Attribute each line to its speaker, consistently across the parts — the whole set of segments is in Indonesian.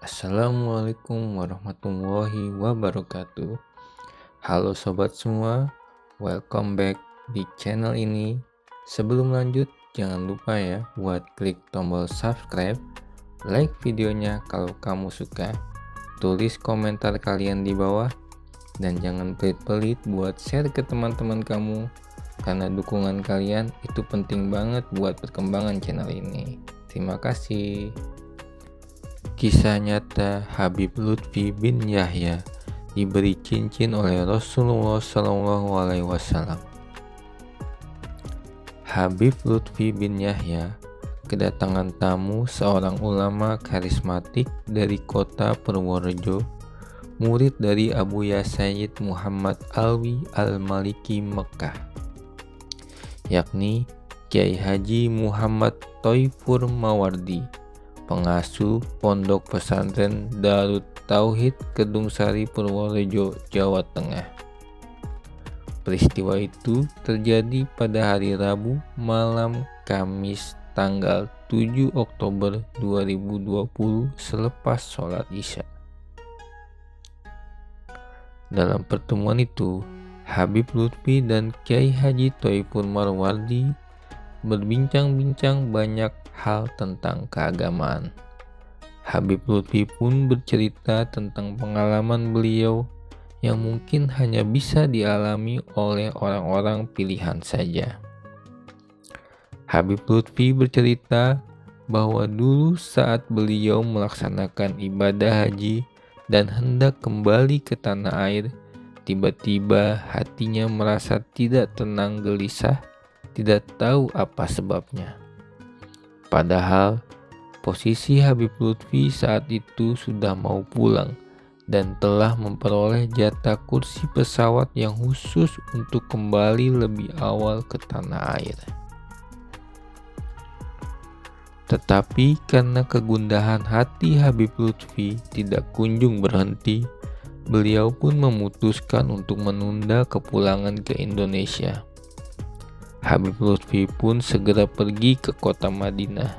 Speaker 1: Assalamualaikum warahmatullahi wabarakatuh. Halo sobat semua, welcome back di channel ini. Sebelum lanjut, jangan lupa ya buat klik tombol subscribe, like videonya kalau kamu suka, tulis komentar kalian di bawah, dan jangan pelit-pelit buat share ke teman-teman kamu, karena dukungan kalian itu penting banget buat perkembangan channel ini. Terima kasih. Kisah nyata Habib Lutfi bin Yahya diberi cincin oleh Rasulullah SAW. Habib Lutfi bin Yahya kedatangan tamu seorang ulama karismatik dari kota Purworejo, murid dari Abu Sayyid Muhammad Alwi Al-Maliki Mekah, yakni Kiai Haji Muhammad Thoifur Mawardi, pengasuh Pondok Pesantren Darut Tauhid Kedung Sari Purworejo, Jawa Tengah. Peristiwa itu terjadi pada hari Rabu malam Kamis tanggal 7 Oktober 2020 selepas sholat Isya. Dalam pertemuan itu, Habib Lutfi dan Kiai Haji Thoifur Mawardi berbincang-bincang banyak hal tentang keagamaan. Habib Lutfi pun bercerita tentang pengalaman beliau yang mungkin hanya bisa dialami oleh orang-orang pilihan saja. Habib Lutfi bercerita bahwa dulu saat beliau melaksanakan ibadah haji dan hendak kembali ke tanah air, tiba-tiba hatinya merasa tidak tenang, gelisah, tidak tahu apa sebabnya. Padahal posisi Habib Lutfi saat itu sudah mau pulang dan telah memperoleh jatah kursi pesawat yang khusus untuk kembali lebih awal ke tanah air. Tetapi karena kegundahan hati Habib Lutfi tidak kunjung berhenti, beliau pun memutuskan untuk menunda kepulangan ke Indonesia. Habib Lutfi pun segera pergi ke kota Madinah.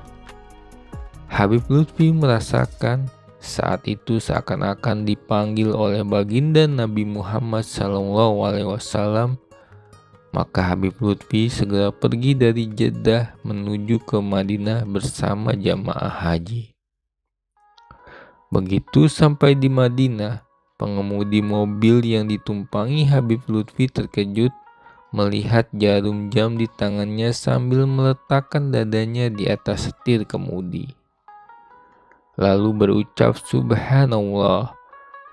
Speaker 1: Habib Lutfi merasakan saat itu seakan-akan dipanggil oleh baginda Nabi Muhammad SAW. Maka Habib Lutfi segera pergi dari Jeddah menuju ke Madinah bersama jamaah haji. Begitu sampai di Madinah, pengemudi mobil yang ditumpangi Habib Lutfi terkejut melihat jarum jam di tangannya sambil meletakkan dadanya di atas setir kemudi. Lalu berucap subhanallah.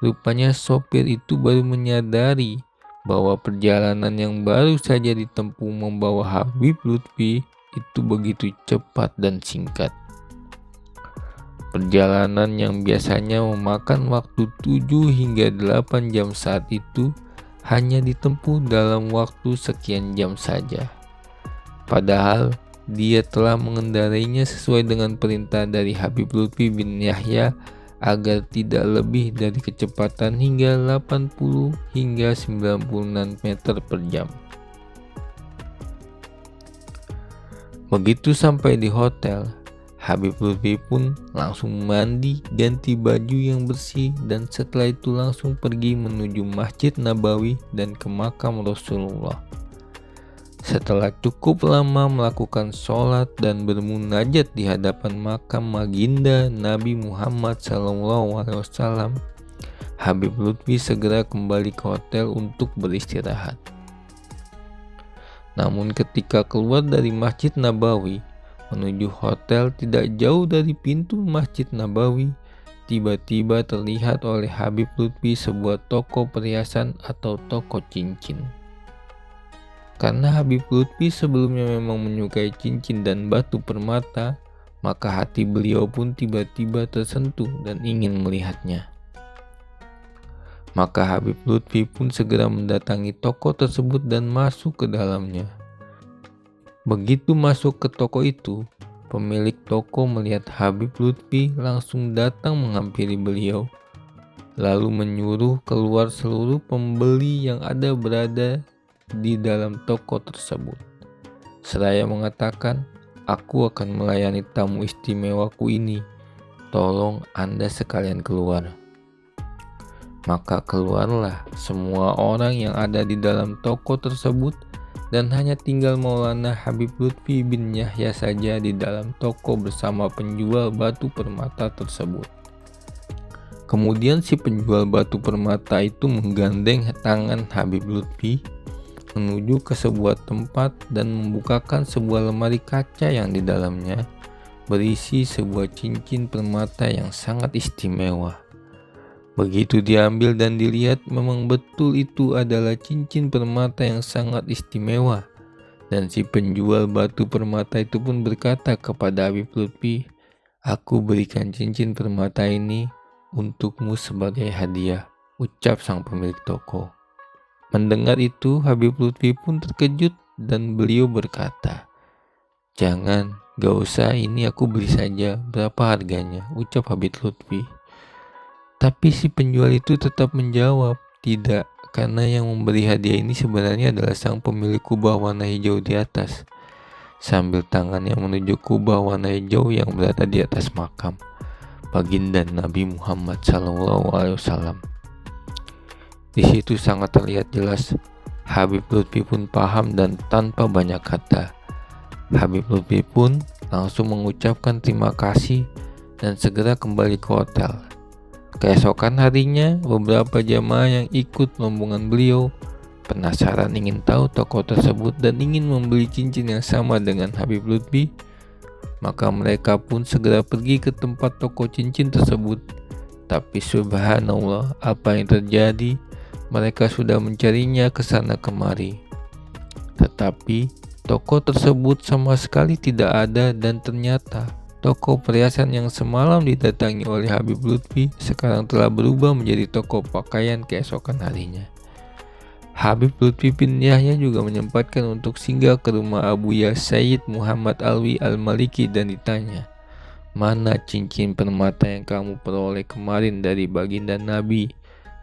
Speaker 1: Rupanya sopir itu baru menyadari bahwa perjalanan yang baru saja ditempuh membawa Habib Lutfi itu begitu cepat dan singkat. Perjalanan yang biasanya memakan waktu 7 hingga 8 jam saat itu hanya ditempuh dalam waktu sekian jam saja. Padahal dia telah mengendarainya sesuai dengan perintah dari Habib Lutfi bin Yahya agar tidak lebih dari kecepatan hingga 80 hingga 96 meter per jam. Begitu sampai di hotel, Habib Lutfi pun langsung mandi, ganti baju yang bersih, dan setelah itu langsung pergi menuju Masjid Nabawi dan ke makam Rasulullah. Setelah cukup lama melakukan sholat dan bermunajat di hadapan makam baginda Nabi Muhammad SAW, Habib Lutfi segera kembali ke hotel untuk beristirahat. Namun ketika keluar dari Masjid Nabawi menuju hotel tidak jauh dari pintu Masjid Nabawi, tiba-tiba terlihat oleh Habib Lutfi sebuah toko perhiasan atau toko cincin. Karena Habib Lutfi sebelumnya memang menyukai cincin dan batu permata, maka hati beliau pun tiba-tiba tersentuh dan ingin melihatnya. Maka Habib Lutfi pun segera mendatangi toko tersebut dan masuk ke dalamnya. Begitu masuk ke toko itu, pemilik toko melihat Habib Lutfi langsung datang menghampiri beliau, lalu menyuruh keluar seluruh pembeli yang ada berada di dalam toko tersebut. Seraya mengatakan, "Aku akan melayani tamu istimewaku ini. tolong Anda sekalian keluar." Maka keluarlah semua orang yang ada di dalam toko tersebut, dan hanya tinggal Maulana Habib Lutfi bin Yahya saja di dalam toko bersama penjual batu permata tersebut. Kemudian si penjual batu permata itu menggandeng tangan Habib Lutfi menuju ke sebuah tempat dan membukakan sebuah lemari kaca yang di dalamnya berisi sebuah cincin permata yang sangat istimewa. Begitu diambil dan dilihat, memang betul itu adalah cincin permata yang sangat istimewa. Dan si penjual batu permata itu pun berkata kepada Habib Lutfi, "Aku berikan cincin permata ini untukmu sebagai hadiah," ucap sang pemilik toko. Mendengar itu, Habib Lutfi pun terkejut dan beliau berkata, "Jangan, gak usah, ini aku beli saja. Berapa harganya?" ucap Habib Lutfi. Tapi si penjual itu tetap menjawab, "Tidak, karena yang memberi hadiah ini sebenarnya adalah sang pemilik kubah warna hijau di atas," sambil tangannya menuju kubah warna hijau yang berada di atas makam baginda Nabi Muhammad SAW. Di situ sangat terlihat jelas Habib Lutfi pun paham, dan tanpa banyak kata Habib Lutfi pun langsung mengucapkan terima kasih dan segera kembali ke hotel. Keesokan harinya, beberapa jamaah yang ikut rombongan beliau penasaran ingin tahu toko tersebut dan ingin membeli cincin yang sama dengan Habib Lutfi. Maka mereka pun segera pergi ke tempat toko cincin tersebut. Tapi subhanallah, apa yang terjadi? Mereka sudah mencarinya ke sana kemari, tetapi toko tersebut sama sekali tidak ada, dan ternyata toko perhiasan yang semalam didatangi oleh Habib Lutfi sekarang telah berubah menjadi toko pakaian keesokan harinya. Habib Lutfi bin Yahya juga menyempatkan untuk singgah ke rumah Abuya Sayyid Muhammad Alwi Al-Maliki dan ditanya, "Mana cincin permata yang kamu peroleh kemarin dari baginda Nabi?"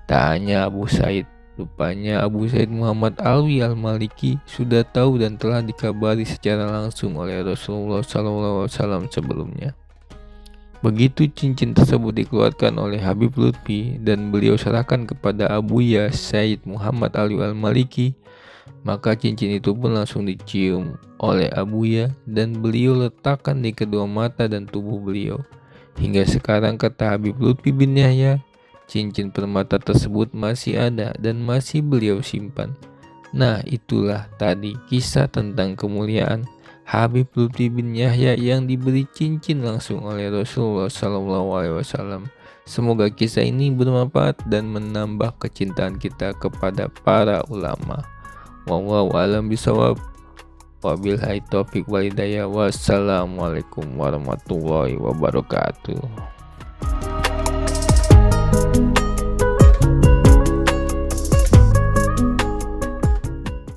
Speaker 1: Tanya Abu Said. Rupanya Abu Said Muhammad Alwi Al-Maliki sudah tahu dan telah dikabari secara langsung oleh Rasulullah SAW sebelumnya. Begitu cincin tersebut dikeluarkan oleh Habib Lutfi dan beliau serahkan kepada Abuya Said Muhammad Alwi Al-Maliki, maka cincin itu pun langsung dicium oleh Abuya dan beliau letakkan di kedua mata dan tubuh beliau. Hingga sekarang, kata Habib Lutfi bin Yahya, cincin permata tersebut masih ada dan masih beliau simpan. Nah, itulah tadi kisah tentang kemuliaan Habib Lutfi bin Yahya yang diberi cincin langsung oleh Rasulullah SAW. Semoga kisah ini bermanfaat dan menambah kecintaan kita kepada para ulama. Wallahu a'lam bishawab. Wabillahi taufiq wal hidayah. Wassalamualaikum warahmatullahi wabarakatuh.